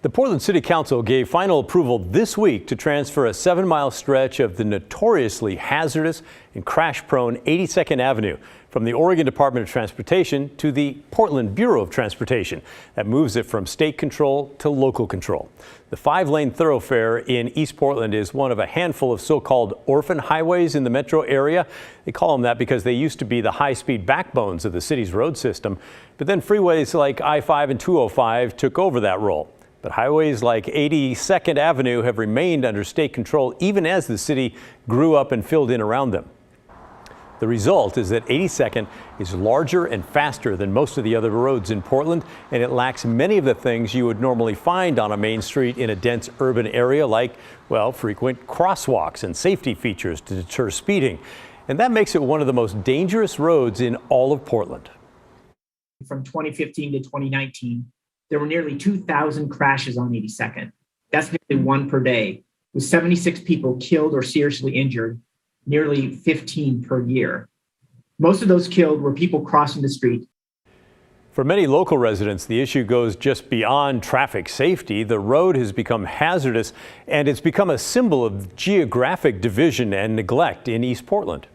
The Portland City Council gave final approval this week to transfer a 7-mile stretch of the notoriously hazardous and crash-prone 82nd Avenue from the Oregon Department of Transportation to the Portland Bureau of Transportation. That moves it from state control to local control. The 5-lane thoroughfare in East Portland is one of a handful of so-called orphan highways in the metro area. They call them that because they used to be the high-speed backbones of the city's road system, but then freeways like I-5 and 205 took over that role. But highways like 82nd Avenue have remained under state control even as the city grew up and filled in around them. The result is that 82nd is larger and faster than most of the other roads in Portland, and it lacks many of the things you would normally find on a main street in a dense urban area like, well, frequent crosswalks and safety features to deter speeding. And that makes it one of the most dangerous roads in all of Portland. From 2015 to 2019, there were nearly 2,000 crashes on 82nd. That's nearly one per day, with 76 people killed or seriously injured, nearly 15 per year. Most of those killed were people crossing the street. For many local residents, the issue goes just beyond traffic safety. The road has become hazardous, and it's become a symbol of geographic division and neglect in East Portland.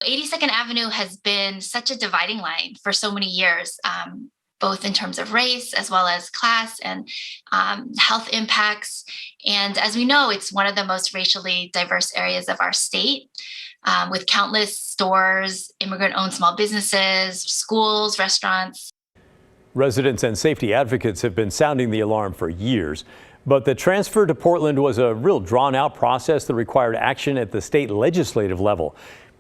82nd Avenue has been such a dividing line for so many years. Both in terms of race as well as class and health impacts. And as we know, it's one of the most racially diverse areas of our state, with countless stores, immigrant-owned small businesses, schools, restaurants. Residents and safety advocates have been sounding the alarm for years. But the transfer to Portland was a real drawn-out process that required action at the state legislative level.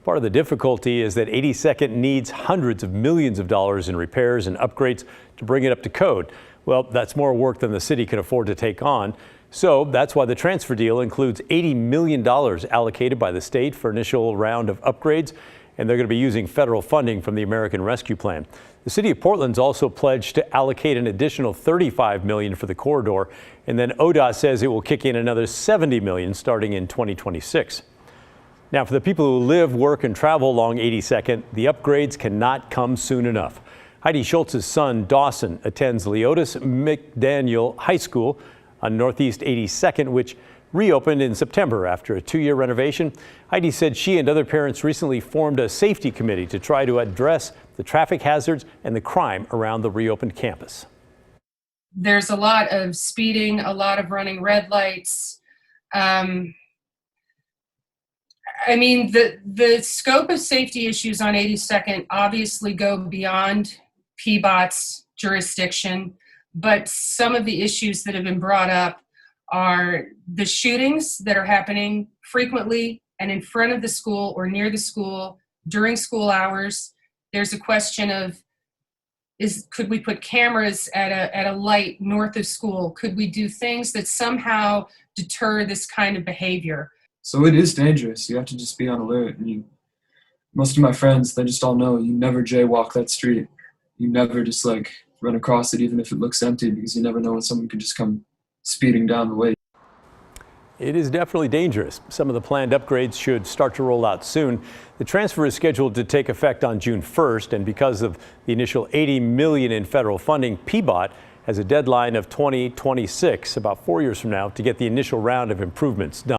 Part of the difficulty is that 82nd needs hundreds of millions of dollars in repairs and upgrades to bring it up to code. Well, that's more work than the city can afford to take on. So that's why the transfer deal includes $80 million allocated by the state for initial round of upgrades, and they're going to be using federal funding from the American Rescue Plan. The city of Portland's also pledged to allocate an additional $35 million for the corridor, and then ODOT says it will kick in another $70 million starting in 2026. Now, for the people who live, work, and travel along 82nd, the upgrades cannot come soon enough. Heidi Schultz's son, Dawson, attends Leotis McDaniel High School on Northeast 82nd, which reopened in September after a 2-year renovation. Heidi said she and other parents recently formed a safety committee to try to address the traffic hazards and the crime around the reopened campus. There's a lot of speeding, a lot of running red lights. I mean, the scope of safety issues on 82nd obviously go beyond PBOT's jurisdiction, but some of the issues that have been brought up are the shootings that are happening frequently and in front of the school or near the school during school hours. There's a question of, could we put cameras at a light north of school? Could we do things that somehow deter this kind of behavior? So it is dangerous. You have to just be on alert. And most of my friends, they just all know you never jaywalk that street. You never just run across it even if it looks empty, because you never know when someone could just come speeding down the way. It is definitely dangerous. Some of the planned upgrades should start to roll out soon. The transfer is scheduled to take effect on June 1st, and because of the initial $80 million in federal funding, PBOT has a deadline of 2026, about 4 years from now, to get the initial round of improvements done.